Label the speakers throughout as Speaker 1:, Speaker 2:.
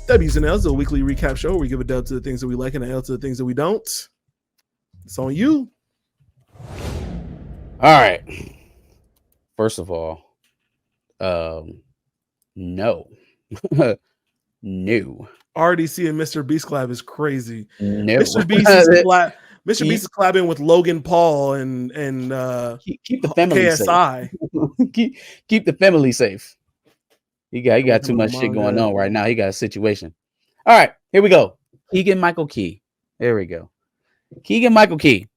Speaker 1: W's and L's, a weekly recap show where we give a dub to the things that we like and an L to the things that we don't. It's on you.
Speaker 2: All right. First of all, no. No.
Speaker 1: Already seeing Mr. Beast collab is crazy.
Speaker 2: No.
Speaker 1: Mr. Beast is collabing with Logan Paul and
Speaker 2: keep the family
Speaker 1: KSI.
Speaker 2: Safe. keep the family safe. He got too much shit going on right now. He got a situation. All right, here we go. Keegan-Michael Key. There we go. Keegan-Michael Key.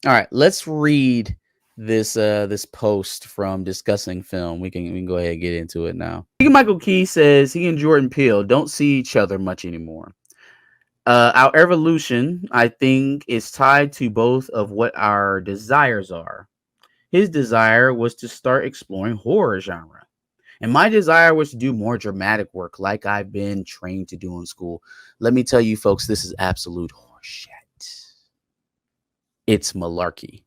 Speaker 2: All right, let's read this post from Discussing Film. We can go ahead and get into it now. Keegan-Michael Key says he and Jordan Peele don't see each other much anymore. Our evolution, I think, is tied to both of what our desires are. His desire was to start exploring horror genre. And my desire was to do more dramatic work like I've been trained to do in school. Let me tell you, folks, this is absolute horseshit. It's malarkey.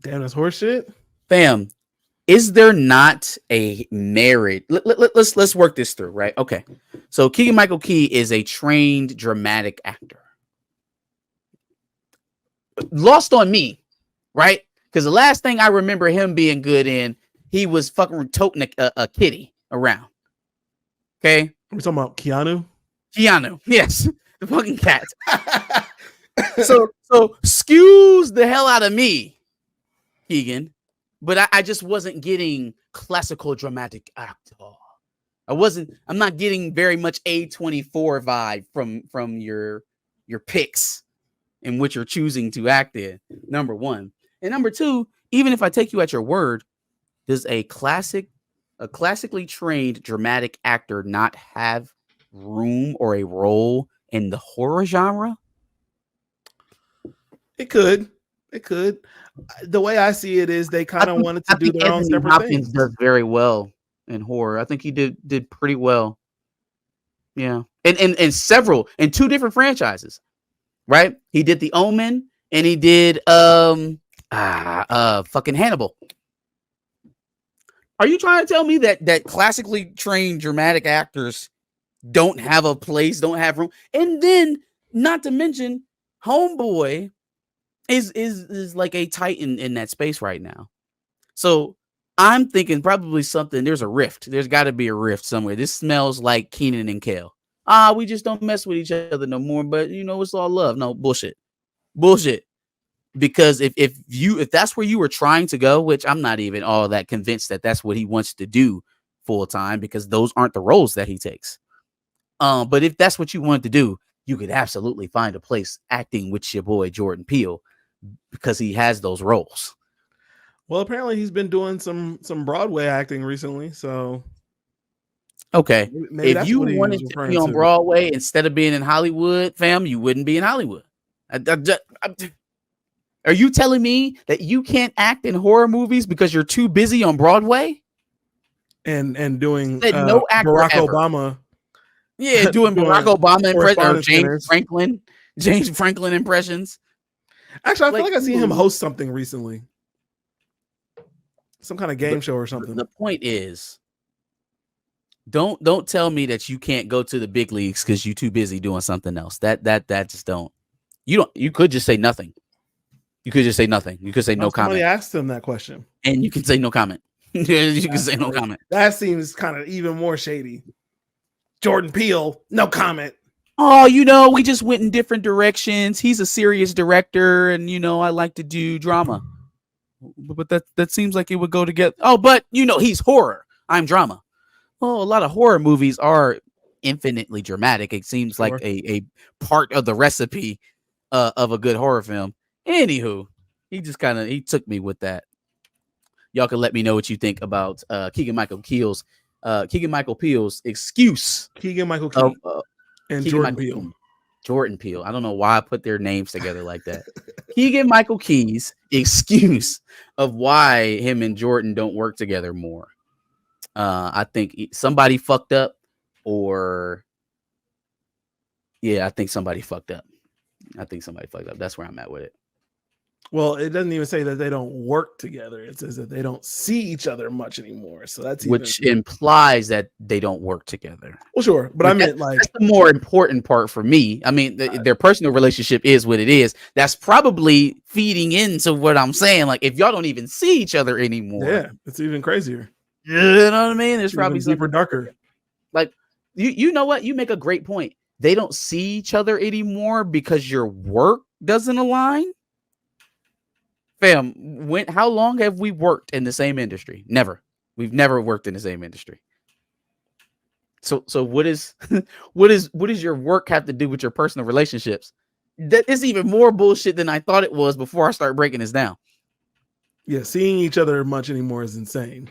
Speaker 1: Damn, that's horseshit?
Speaker 2: Fam, is there not a merit? Let's work this through, right? Okay. So Keegan-Michael Key is a trained dramatic actor. Lost on me, right? Because the last thing I remember him being good in, he was fucking toting a kitty around. Okay?
Speaker 1: We're talking about Keanu?
Speaker 2: Keanu, yes. The fucking cat. so excuse the hell out of me, Keegan. But I just wasn't getting classical dramatic actor. I'm not getting very much A24 vibe from your picks in which you're choosing to act in, number one. And number two, even if I take you at your word, does a classically trained dramatic actor not have room or a role in the horror genre?
Speaker 1: It could. The way I see it is they kind of wanted to do their own separate things.
Speaker 2: Does very well in horror. I think he did pretty well. Yeah. And several in two different franchises. Right? He did The Omen and he did fucking Hannibal. Are you trying to tell me that classically trained dramatic actors don't have a place, don't have room? And then, not to mention, Homeboy is like a titan in that space right now. So I'm thinking probably something. There's a rift. There's got to be a rift somewhere. This smells like Keenan and Kel. We just don't mess with each other no more. But it's all love. No bullshit. Because if that's where you were trying to go, which I'm not even all that convinced that that's what he wants to do full time, because those aren't the roles that he takes. But if that's what you wanted to do, you could absolutely find a place acting with your boy Jordan Peele, because he has those roles.
Speaker 1: Well, apparently he's been doing some Broadway acting recently, so
Speaker 2: okay. Maybe if you wanted to be on Broadway instead of being in Hollywood, fam, you wouldn't be in Hollywood. Are you telling me that you can't act in horror movies because you're too busy on Broadway?
Speaker 1: And doing
Speaker 2: no
Speaker 1: Barack
Speaker 2: ever.
Speaker 1: Obama.
Speaker 2: Yeah, doing Barack Obama impressions, or James Franklin impressions.
Speaker 1: Actually, I feel like I seen him host something recently. Some kind of game show or something.
Speaker 2: The point is, don't tell me that you can't go to the big leagues because you're too busy doing something else. That just don't. You could just say nothing. You could just say nothing. You could say no comment.
Speaker 1: Somebody asked him that question.
Speaker 2: And you can say no comment. You can say no comment.
Speaker 1: That seems kind of even more shady. Jordan Peele, no comment.
Speaker 2: Oh, we just went in different directions. He's a serious director, and I like to do drama. But that seems like it would go together. Oh, but he's horror. I'm drama. Well, a lot of horror movies are infinitely dramatic. It seems like a part of the recipe of a good horror film. Anywho, he took me with that. Y'all can let me know what you think about Keegan-Michael Peele's excuse.
Speaker 1: Keegan-Michael Key and Jordan Peele.
Speaker 2: Jordan Peele. I don't know why I put their names together like that. Keegan-Michael Key's excuse of why him and Jordan don't work together more. I think somebody fucked up, I think somebody fucked up. That's where I'm at with it.
Speaker 1: Well, it doesn't even say that they don't work together. It says that they don't see each other much anymore. So that's
Speaker 2: which implies that they don't work together.
Speaker 1: Well, sure, but I meant like
Speaker 2: that's the more important part for me. I mean, their personal relationship is what it is. That's probably feeding into what I'm saying. Like, if y'all don't even see each other anymore,
Speaker 1: yeah, it's even crazier.
Speaker 2: You know what I mean? There's probably
Speaker 1: deeper, darker.
Speaker 2: Like, you know what? You make a great point. They don't see each other anymore because your work doesn't align. Fam, how long have we worked in the same industry? Never. We've never worked in the same industry. So what is what does your work have to do with your personal relationships? That is even more bullshit than I thought it was before I start breaking this down.
Speaker 1: Yeah, seeing each other much anymore is insane.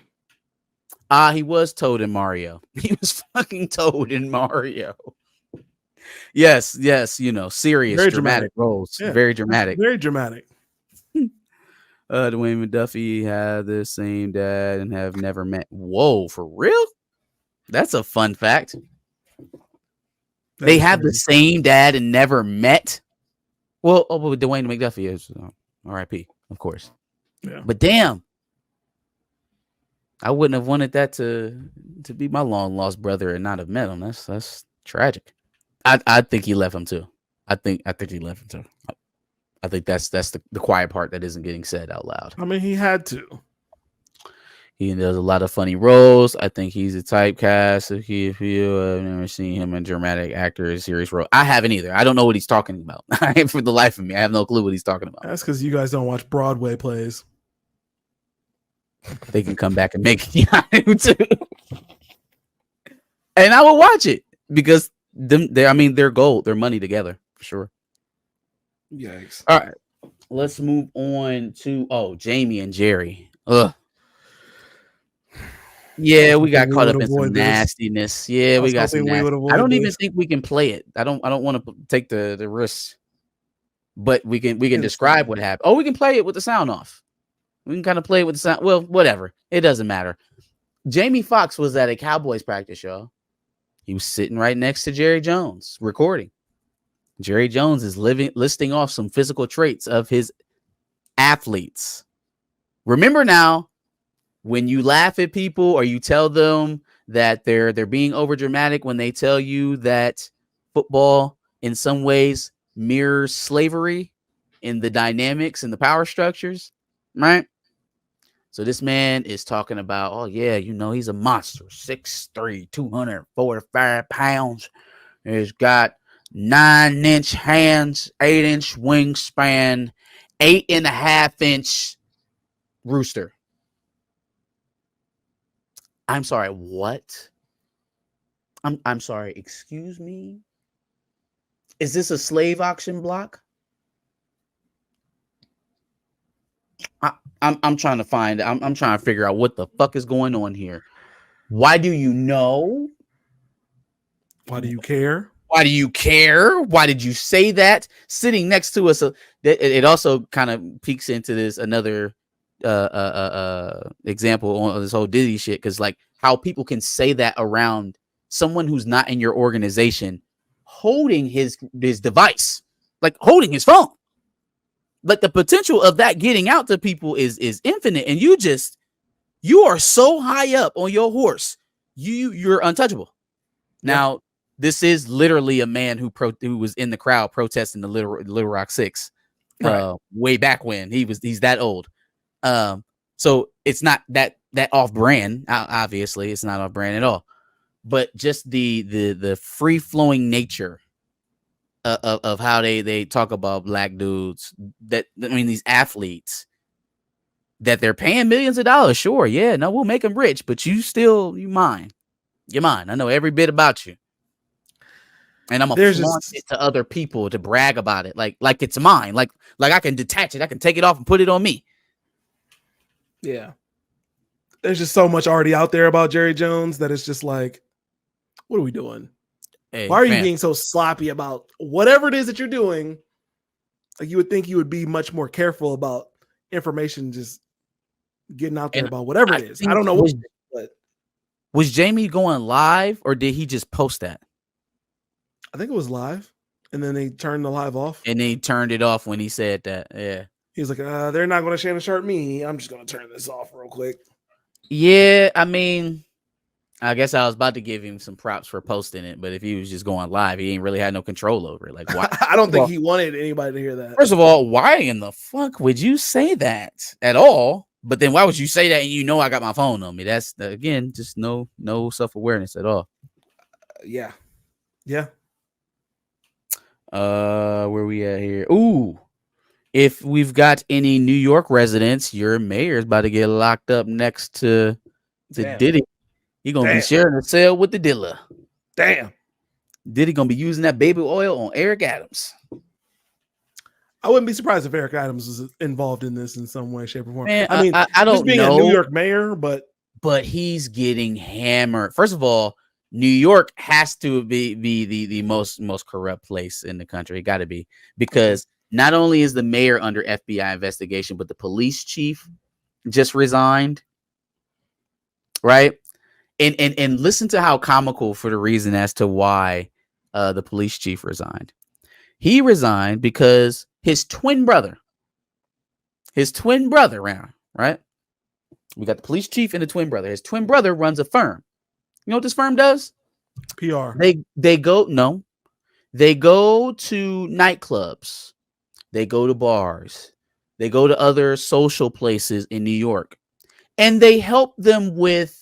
Speaker 2: He was Toad in Mario. He was fucking Toad in Mario. Yes, you know, serious, very dramatic roles. Yeah, very dramatic.
Speaker 1: Very dramatic.
Speaker 2: Dwayne McDuffie had the same dad and have never met. Whoa, for real? That's a fun fact. They have the same dad and never met. Well, Dwayne McDuffie is R.I.P. Of course.
Speaker 1: Yeah.
Speaker 2: But damn, I wouldn't have wanted that to be my long lost brother and not have met him. That's tragic. I think he left him too. I think he left him too. I think that's the quiet part that isn't getting said out loud.
Speaker 1: I mean, he had to.
Speaker 2: He does a lot of funny roles. I think he's a typecast. If you have never seen him in dramatic actor serious role, I haven't either. I don't know what he's talking about. For the life of me, I have no clue what he's talking about.
Speaker 1: That's because you guys don't watch Broadway plays.
Speaker 2: They can come back and make it too. And I will watch it because they're gold. They're money together for sure.
Speaker 1: Yikes.
Speaker 2: All right. Let's move on to Jamie and Jerry. Ugh. Yeah, we got caught up in some nastiness. Yeah, we got some nasty. I don't even think we can play it. I don't want to take the risk. But we can describe what happened. Oh, we can play it with the sound off. We can kind of play it with the sound. Well, whatever. It doesn't matter. Jamie Foxx was at a Cowboys practice, y'all. He was sitting right next to Jerry Jones recording. Jerry Jones is listing off some physical traits of his athletes. Remember now, when you laugh at people or you tell them that they're being overdramatic when they tell you that football in some ways mirrors slavery in the dynamics and the power structures, right? So this man is talking about, oh yeah, you know, he's a monster, 6'3", 245 pounds. He's got 9-inch hands, 8-inch wingspan, 8.5-inch rooster. I'm sorry, what? I'm sorry, excuse me? Is this a slave auction block? I'm trying to find. I'm trying to figure out what the fuck is going on here. Why do you know?
Speaker 1: Why do you care?
Speaker 2: Why do you care? Why did you say that? Sitting next to us, it also kind of peeks into this another example on this whole Diddy shit, because like how people can say that around someone who's not in your organization, holding his device, like holding his phone. Like the potential of that getting out to people is infinite, and you are so high up on your horse, you're untouchable. Now, this is literally a man who was in the crowd protesting the Little Rock 6, right. Way back when he's that old. So it's not that off brand. Obviously, it's not off brand at all. But just the free flowing nature of how they talk about black dudes, these athletes that they're paying millions of dollars. Sure. Yeah, no, we'll make them rich, but you're mine. I know every bit about you. And I'm gonna flaunt it to other people to brag about it. Like it's mine. Like I can detach it. I can take it off and put it on me.
Speaker 1: Yeah. There's just so much already out there about Jerry Jones that it's just like, what are we doing? Hey, why are you being so sloppy about whatever it is that you're doing? Like you would think you would be much more careful about information just getting out there about whatever it is. I don't know but
Speaker 2: was Jamie going live or did he just post that?
Speaker 1: I think it was live, and then they turned the live off.
Speaker 2: And they turned it off when he said that. Yeah.
Speaker 1: He's like, they're not going to Shannon Sharp me. I'm just going to turn this off real quick.
Speaker 2: Yeah, I mean, I guess I was about to give him some props for posting it, but if he was just going live, he ain't really had no control over it. Like, why?
Speaker 1: I don't think he wanted anybody to hear that.
Speaker 2: First of all, why in the fuck would you say that at all? But then why would you say that and you know I got my phone on me? That's, again, just no self-awareness at all.
Speaker 1: Yeah.
Speaker 2: Where we at here? Ooh. If we've got any New York residents, your mayor is about to get locked up next to Diddy. He gonna be sharing a cell with the dealer.
Speaker 1: Damn.
Speaker 2: Diddy gonna be using that baby oil on Eric Adams.
Speaker 1: I wouldn't be surprised if Eric Adams was involved in this in some way, shape, or form.
Speaker 2: Man,
Speaker 1: I mean,
Speaker 2: I don't
Speaker 1: being
Speaker 2: know.
Speaker 1: a New York mayor, but
Speaker 2: he's getting hammered. First of all, New York has to be the most corrupt place in the country. It got to be, because not only is the mayor under FBI investigation, but the police chief just resigned. Right? And listen to how comical for the reason as to why the police chief resigned. He resigned because his twin brother ran, right? We got the police chief and the twin brother. His twin brother runs a firm. You know what this firm does?
Speaker 1: PR.
Speaker 2: They go to nightclubs. They go to bars. They go to other social places in New York. And they help them with,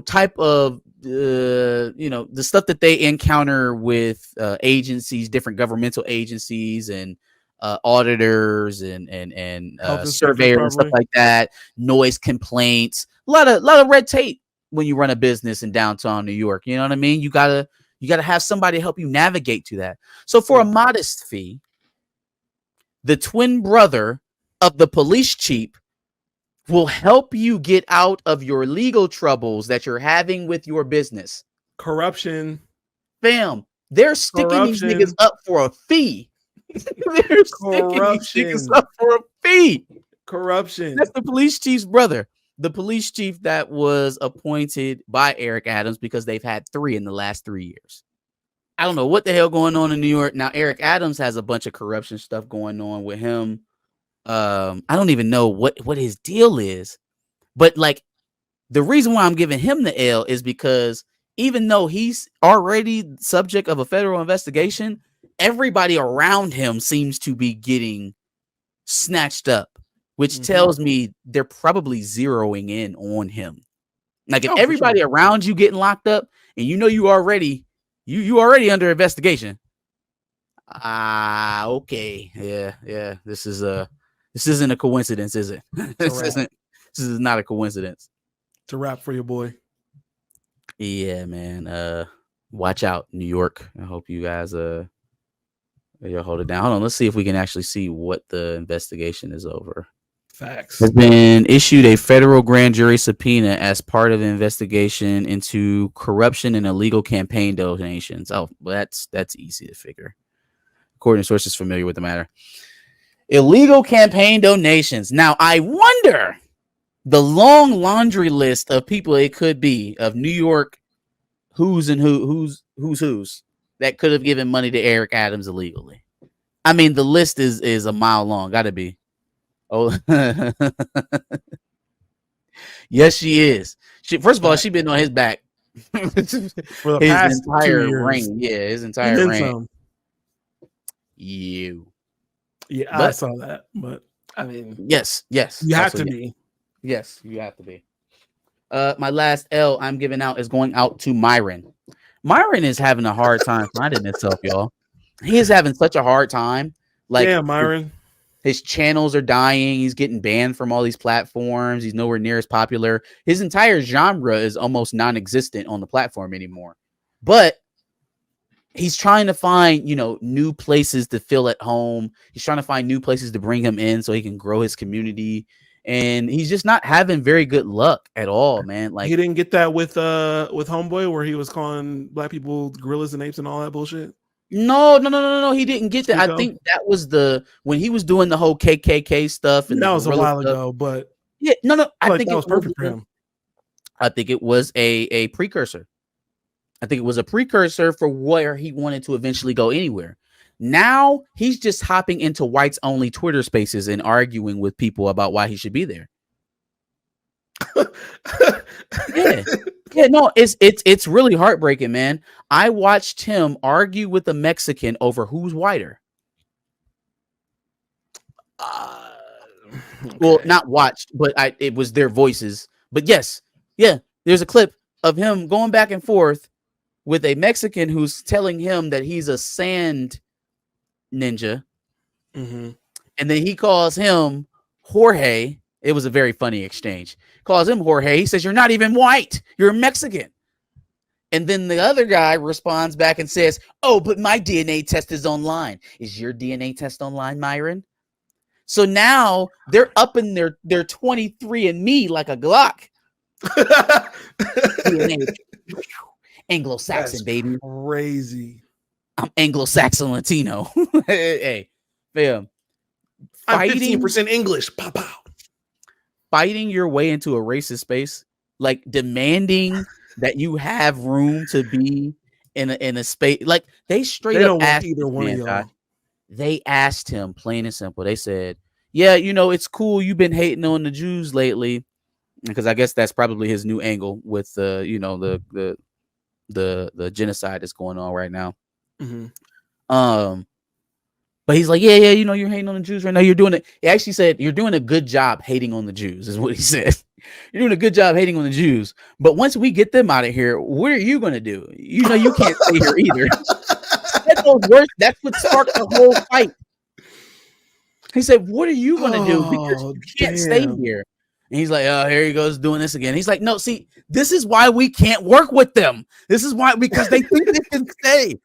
Speaker 2: type of, the stuff that they encounter with agencies, different governmental agencies and auditors and surveyors and stuff like that, noise complaints, a lot of red tape when you run a business in downtown New York. You know what I mean? You gotta have somebody help you navigate to that. So for a modest fee, the twin brother of the police chief will help you get out of your legal troubles that you're having with your business.
Speaker 1: Corruption.
Speaker 2: Bam. They're sticking these niggas up for a fee. They're sticking these niggas up for a fee.
Speaker 1: Corruption.
Speaker 2: That's the police chief's brother. The police chief that was appointed by Eric Adams, because they've had 3 in the last 3 years. I don't know what the hell going on in New York. Now, Eric Adams has a bunch of corruption stuff going on with him. I don't even know what his deal is, but like the reason why I'm giving him the L is because even though he's already subject of a federal investigation, everybody around him seems to be getting snatched up, which tells me they're probably zeroing in on him. Like if everybody around you getting locked up and you already under investigation. Okay. Yeah. This isn't a coincidence, is it? This is not a coincidence.
Speaker 1: It's a wrap for your boy.
Speaker 2: Yeah, man. Watch out, New York. I hope you guys you'll hold it down. Hold on, let's see if we can actually see what the investigation is over.
Speaker 1: Facts.
Speaker 2: Has been issued a federal grand jury subpoena as part of an investigation into corruption and illegal campaign donations. Oh, well, that's easy to figure. According to sources familiar with the matter. Illegal campaign donations. Now, I wonder the long laundry list of people it could be of New York who's that could have given money to Eric Adams illegally. I mean, the list is a mile long. Gotta be. Oh, yes, she is. First of all, she's been on his back
Speaker 1: for the past entire 2 years.
Speaker 2: Reign. Yeah, his entire reign.
Speaker 1: Yeah, I saw that, but I mean,
Speaker 2: yes,
Speaker 1: you have to be.
Speaker 2: Yes, you have to be. My last L I'm giving out is going out to Myron. Myron is having a hard time finding himself, y'all. He is having such a hard time. Like,
Speaker 1: yeah, Myron.
Speaker 2: His channels are dying. He's getting banned from all these platforms. He's nowhere near as popular. His entire genre is almost non-existent on the platform anymore. But he's trying to find, new places to feel at home. He's trying to find new places to bring him in so he can grow his community. And he's just not having very good luck at all, man. Like,
Speaker 1: he didn't get that with Homeboy, where he was calling black people gorillas and apes and all that bullshit.
Speaker 2: No. He didn't get that. I think that was when he was doing the whole KKK stuff, and
Speaker 1: that was a while ago. But
Speaker 2: yeah, no. I think
Speaker 1: that was perfect for him.
Speaker 2: I think it was a precursor. I think it was a precursor for where he wanted to eventually go anywhere. Now he's just hopping into whites only Twitter spaces and arguing with people about why he should be there. Yeah, no, it's really heartbreaking, man. I watched him argue with a Mexican over who's whiter. Okay. Well, not watched, but it was their voices. But yes, yeah, there's a clip of him going back and forth with a Mexican who's telling him that he's a sand ninja.
Speaker 1: Mm-hmm.
Speaker 2: And then he calls him Jorge. It was a very funny exchange. Calls him Jorge. He says, "You're not even white. You're Mexican." And then the other guy responds back and says, "Oh, but my DNA test is online." Is your DNA test online, Myron? So now they're up in their 23andMe like a Glock. Anglo-Saxon,
Speaker 1: that's
Speaker 2: baby.
Speaker 1: Crazy.
Speaker 2: I'm Anglo-Saxon Latino. Hey, fam.
Speaker 1: I'm 15% English. Pow, pow.
Speaker 2: Fighting your way into a racist space, like demanding that you have room to be in a space. Like they straight up asked either one of y'all. They asked him plain and simple. They said, "Yeah, it's cool. You've been hating on the Jews lately," because I guess that's probably his new angle with the genocide that's going on right now.
Speaker 1: Mm-hmm.
Speaker 2: But he's like, yeah, you're hating on the Jews right now. You're doing it. He actually said, "You're doing a good job hating on the Jews," is what he said. You're doing a good job hating on the Jews. But once we get them out of here, what are you going to do? You can't stay here either. That's what sparked the whole fight. He said, "What are you going to do? Because you can't stay here." And he's like, "Oh, here he goes doing this again." He's like, "No, see, this is why we can't work with them. This is why, because they think they can stay."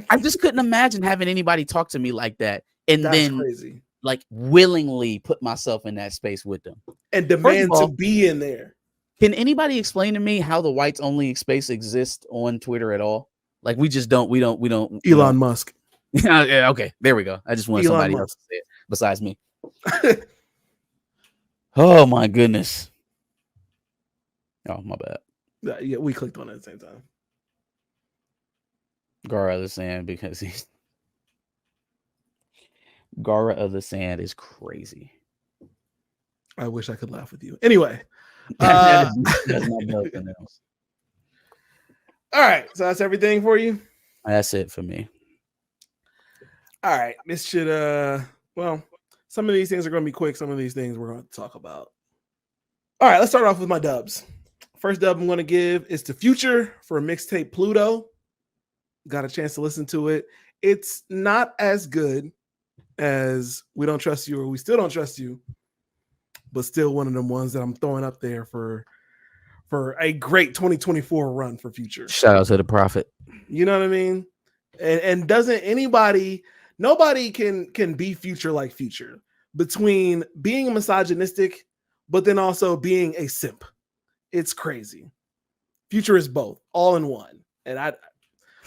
Speaker 2: I just couldn't imagine having anybody talk to me like that and then
Speaker 1: crazy.
Speaker 2: Like willingly put myself in that space with them
Speaker 1: and demand to be in there.
Speaker 2: Can anybody explain to me how the whites only space exists on Twitter at all? Like we don't.
Speaker 1: Elon Musk.
Speaker 2: Yeah, okay, there we go. I just wanted somebody else to say it besides me. Oh my goodness. Oh, my bad.
Speaker 1: Yeah, we clicked on it at the same time.
Speaker 2: Gara of the Sand, because he's Gara of the Sand is crazy.
Speaker 1: I wish I could laugh with you. Anyway.
Speaker 2: That's my
Speaker 1: all right. So that's everything for you?
Speaker 2: That's it for me.
Speaker 1: All right. This should well, some of these things are going to be quick. Some of these things we're going to talk about. All right, let's start off with my dubs. First dub I'm going to give is to Future for Mixtape Pluto. Got a chance to listen to it. It's not as good as We Don't Trust You or We Still Don't Trust You, but still one of them ones that I'm throwing up there for a great 2024 run for Future.
Speaker 2: Shout out to the Prophet.
Speaker 1: You know what I mean? And doesn't nobody can be Future like Future, between being misogynistic but then also being a simp. It's crazy. Future is both, all in one. And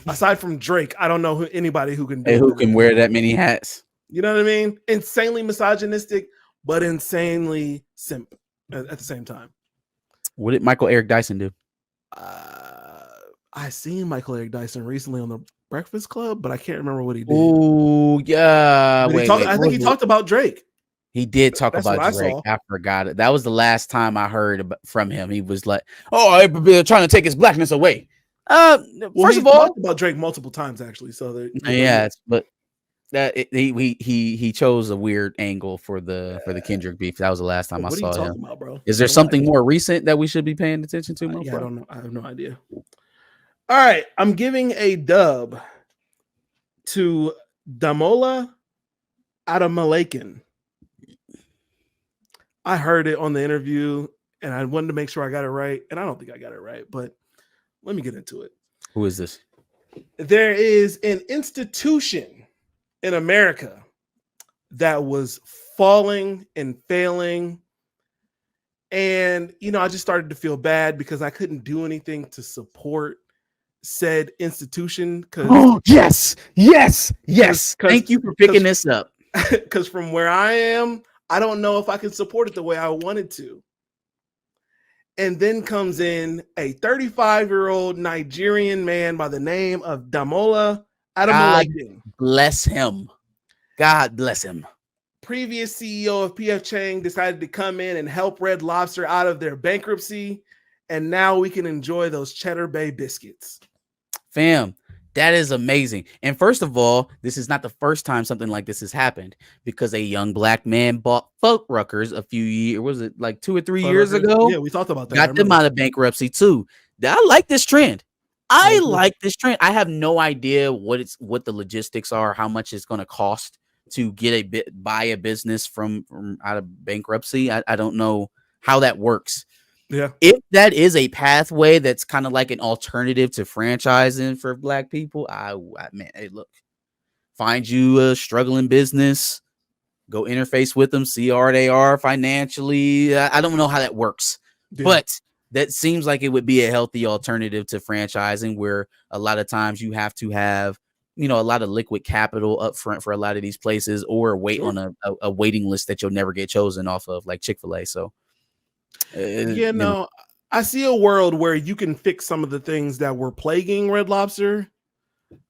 Speaker 1: aside from Drake, I don't know anybody who can
Speaker 2: wear that many hats.
Speaker 1: You know what I mean? Insanely misogynistic, but insanely simp at the same time.
Speaker 2: What did Michael Eric Dyson do?
Speaker 1: I seen Michael Eric Dyson recently on the Breakfast Club, but I can't remember what he did.
Speaker 2: Oh, yeah.
Speaker 1: I think he talked about Drake.
Speaker 2: He did talk about Drake. I forgot it. That was the last time I heard from him. He was like, "Oh, I'm trying to take his blackness away." First of all,
Speaker 1: talked about Drake multiple times actually. So
Speaker 2: but that he chose a weird angle for the Kendrick beef. That was the last time I saw him.
Speaker 1: About, bro?
Speaker 2: Is there something more recent that we should be paying attention to?
Speaker 1: I don't know. I have no idea. All right, I'm giving a dub to Damola Adamalakin. I heard it on the interview and I wanted to make sure I got it right. And I don't think I got it right, but let me get into it.
Speaker 2: Who is this?
Speaker 1: There is an institution in America that was falling and failing. And, I just started to feel bad because I couldn't do anything to support said institution.
Speaker 2: Yes. Thank you for picking this up.
Speaker 1: Because from where I am, I don't know if I can support it the way I wanted to. And then comes in a 35-year-old Nigerian man by the name of Damola
Speaker 2: God bless him. God bless him.
Speaker 1: Previous CEO of PF Chang decided to come in and help Red Lobster out of their bankruptcy, and now we can enjoy those Cheddar Bay biscuits.
Speaker 2: Fam, that is amazing. And first of all, this is not the first time something like this has happened, because a young black man bought Fuddruckers a few years, was it like 2 or 3 years ago?
Speaker 1: Yeah, we talked about that.
Speaker 2: Got them out of bankruptcy too. I like this trend. I like this trend. I have no idea what the logistics are, how much it's going to cost to buy a business from out of bankruptcy. I don't know how that works.
Speaker 1: Yeah.
Speaker 2: If that is a pathway that's kind of like an alternative to franchising for black people, man, hey, look, find you a struggling business, go interface with them, see how they are financially. I don't know how that works, but that seems like it would be a healthy alternative to franchising, where a lot of times you have to have, a lot of liquid capital up front for a lot of these places, or wait on a waiting list that you'll never get chosen off of, like Chick-fil-A. So,
Speaker 1: I see a world where you can fix some of the things that were plaguing Red Lobster.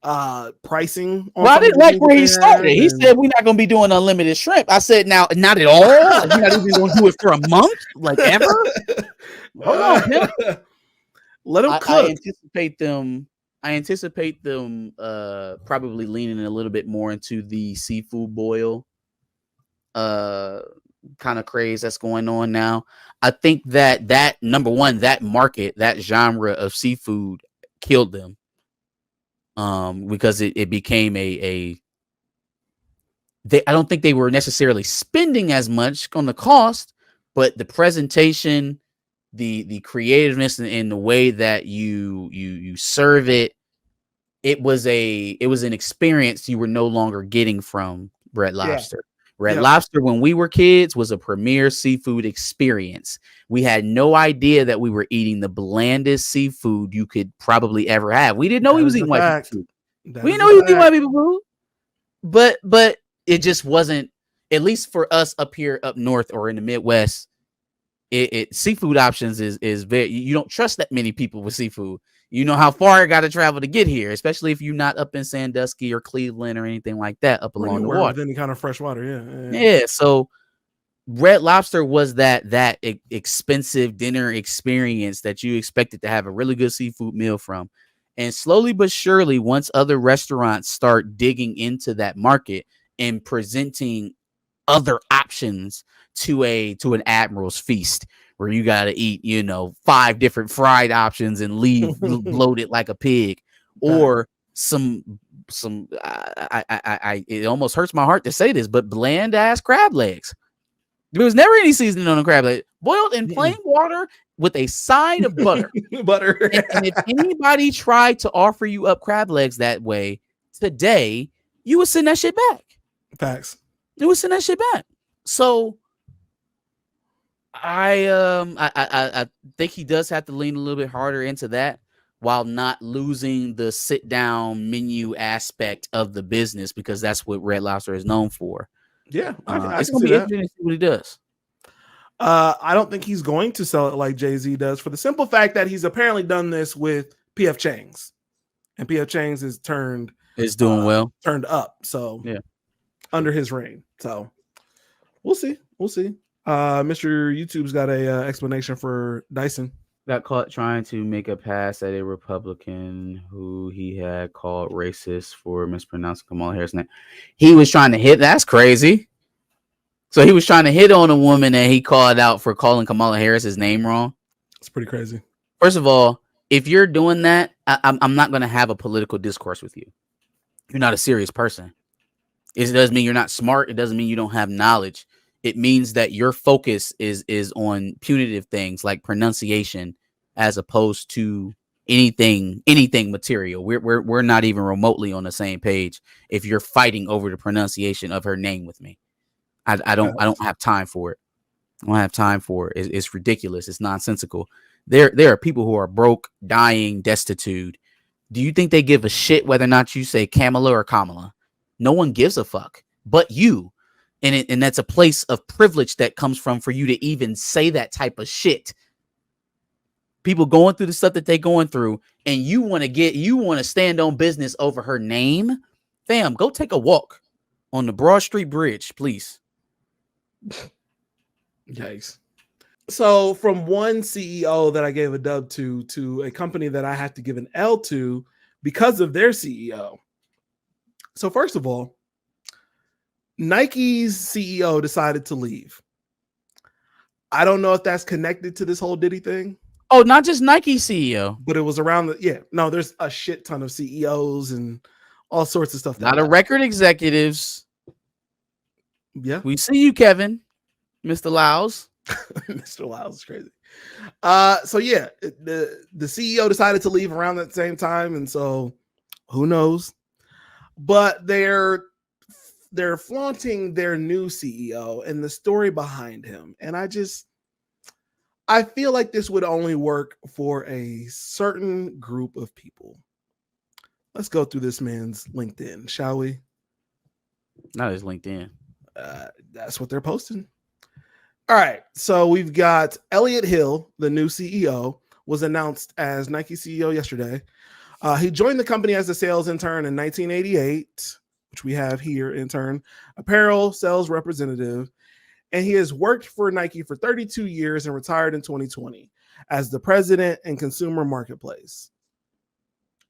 Speaker 1: Pricing.
Speaker 2: Well, I didn't like where he started. He said we're not going to be doing unlimited shrimp. I said, now, not at all. Like, you're not even going to do it for a month, like ever. Hold on, man.
Speaker 1: Let them cook.
Speaker 2: I anticipate them probably leaning a little bit more into the seafood boil kind of craze that's going on now. I think that number one, that market, that genre of seafood killed them. Because it became I don't think they were necessarily spending as much on the cost, but the presentation, the creativeness and the way that you serve it, it was an experience you were no longer getting from Red Lobster. Red Lobster, when we were kids, was a premier seafood experience. We had no idea that we were eating the blandest seafood you could probably ever have. We didn't know he was eating white people food. We didn't know he was eating white people food. But it just wasn't, at least for us up here, up north or in the Midwest, seafood options is very, you don't trust that many people with seafood. You know how far it got to travel to get here, especially if you're not up in Sandusky or Cleveland or anything like that, up along the water.
Speaker 1: With any kind of fresh water,
Speaker 2: yeah. So Red Lobster was that expensive dinner experience that you expected to have a really good seafood meal from. And slowly but surely, once other restaurants start digging into that market and presenting other options to an Admiral's Feast, where you got to eat, 5 different fried options and leave bloated like a pig, or it almost hurts my heart to say this, but bland ass crab legs. There was never any seasoning on the crab leg, boiled in plain water with a side of butter. And if anybody tried to offer you up crab legs that way today, you would send that shit back.
Speaker 1: Facts.
Speaker 2: You would send that shit back. So I think he does have to lean a little bit harder into that, while not losing the sit down menu aspect of the business, because that's what Red Lobster is known for.
Speaker 1: Yeah,
Speaker 2: it's gonna be interesting to see what he does.
Speaker 1: I don't think he's going to sell it like Jay-Z does, for the simple fact that he's apparently done this with PF Chang's, and PF Chang's is turned up. So under his reign. So we'll see. Mr. YouTube's got a explanation for Dyson.
Speaker 2: Got caught trying to make a pass at a Republican who he had called racist for mispronouncing Kamala Harris' name. He was trying to hit. That's crazy. So he was trying to hit on a woman that he called out for calling Kamala Harris's name wrong.
Speaker 1: It's pretty crazy.
Speaker 2: First of all, if you're doing that, I'm not going to have a political discourse with you. You're not a serious person. It doesn't mean you're not smart. It doesn't mean you don't have knowledge. It means that your focus is on punitive things like pronunciation, as opposed to anything material. We're not even remotely on the same page if you're fighting over the pronunciation of her name with me. I don't have time for it. I don't have time for it. It's ridiculous. It's nonsensical. There are people who are broke, dying, destitute. Do you think they give a shit whether or not you say Kamala or Kamala? No one gives a fuck but you. And that's a place of privilege that comes from for you to even say that type of shit. people going through the stuff that they're going through, and you want to stand on business over her name, fam, go take a walk on the Broad Street Bridge, please.
Speaker 1: Yikes. So from one CEO that I gave a dub to a company that I had to give an L to because of their CEO. So first of all, Nike's CEO decided to leave. I don't know if that's connected to this whole Diddy thing.
Speaker 2: Oh, not just Nike CEO.
Speaker 1: But it was around there's a shit ton of CEOs and all sorts of stuff.
Speaker 2: A lot of record executives.
Speaker 1: Yeah.
Speaker 2: We see you, Kevin. Mr. Lyles.
Speaker 1: Mr. Lyles is crazy. So yeah, the CEO decided to leave around that same time, and so who knows? But they're flaunting their new CEO and the story behind him, and I feel like this would only work for a certain group of people. Let's go through this man's LinkedIn, shall we?
Speaker 2: Not his LinkedIn.
Speaker 1: That's what they're posting. All right, so we've got Elliot Hill, the new CEO, was announced as Nike CEO yesterday. He joined the company as a sales intern in 1988, which we have here, intern, apparel sales representative, and he has worked for Nike for 32 years and retired in 2020 as the president and consumer marketplace.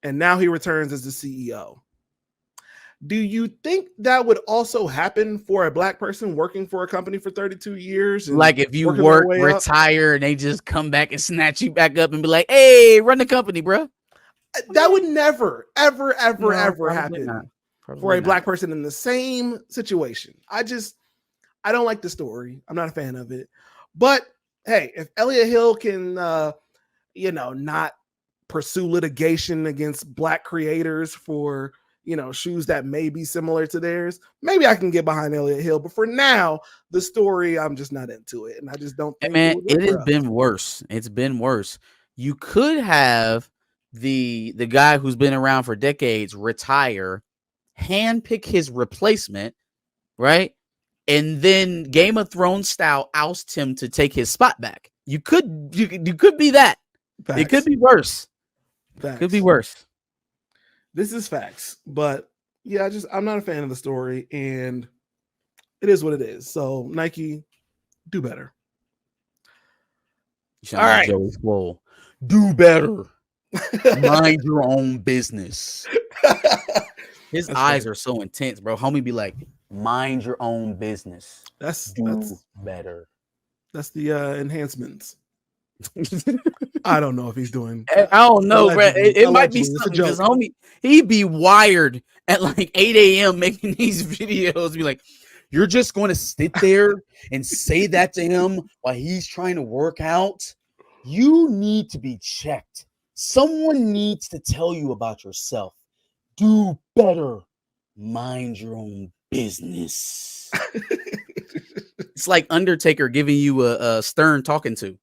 Speaker 1: And now he returns as the CEO. Do you think that would also happen for a black person working for a company for 32 years?
Speaker 2: Like if you work, retire, and they just come back and snatch you back up and be like, hey, run the company, bro.
Speaker 1: That would never, ever happen for a black person in the same situation. I don't like the story. I'm not a fan of it. But hey, if Elliot Hill can, not pursue litigation against black creators for, shoes that may be similar to theirs, maybe I can get behind Elliot Hill. But for now, the story, I'm just not into it. And I just don't think
Speaker 2: it has been worse. It's been worse. You could have the guy who's been around for decades retire, handpick his replacement, right? And then Game of Thrones style oust him to take his spot back. You could be that. Facts. It could be worse.
Speaker 1: Facts.
Speaker 2: Could be worse.
Speaker 1: This is facts, but yeah, I'm not a fan of the story, and it is what it is. So Nike, do better.
Speaker 2: All right, Joey Swole, do better. Mind your own business. His eyes are so intense, bro. Homie be like, mind your own business.
Speaker 1: That's
Speaker 2: better.
Speaker 1: That's the enhancements. I don't know if he's doing.
Speaker 2: I don't know, bro. It might be something because homie, he be wired at like 8 a.m. making these videos. Be like, you're just going to sit there and say that to him while he's trying to work out. You need to be checked. Someone needs to tell you about yourself. Do better. Mind your own business. It's like Undertaker giving you a stern talking to.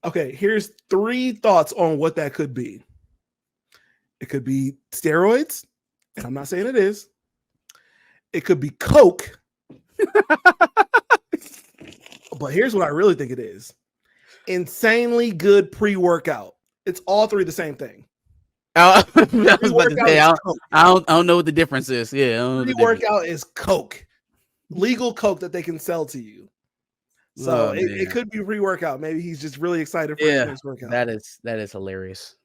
Speaker 1: Okay, here's 3 thoughts on what that could be. It could be steroids, and I'm not saying it is. It could be coke. But here's what I really think it is. Insanely good pre-workout. It's all 3 the same thing.
Speaker 2: I was about to say, I don't know what the difference is. Yeah,
Speaker 1: pre-workout is coke. Legal coke that they can sell to you. So it could be pre-workout. Maybe he's just really excited for his next workout.
Speaker 2: That is hilarious.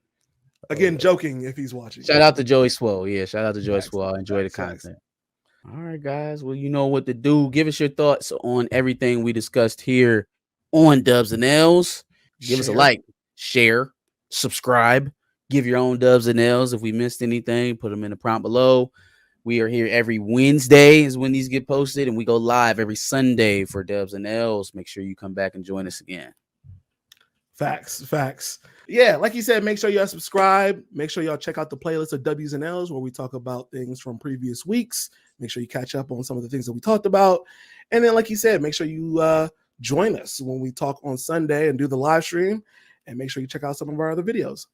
Speaker 1: Again, joking if he's watching.
Speaker 2: Shout out to Joey Swole. Yeah, shout out to Joey Swole. I enjoy the content. All right, guys. Well, you know what to do. Give us your thoughts on everything we discussed here on Dubs and L's. Give us a like, share, subscribe. Give your own Dubs and L's. If we missed anything, put them in the prompt below. We are here every Wednesday is when these get posted, and we go live every Sunday for Dubs and L's. Make sure you come back and join us again.
Speaker 1: Facts. Yeah, like you said, make sure y'all subscribe. Make sure y'all check out the playlist of W's and L's where we talk about things from previous weeks. Make sure you catch up on some of the things that we talked about. And then, like you said, make sure you join us when we talk on Sunday and do the live stream. And make sure you check out some of our other videos.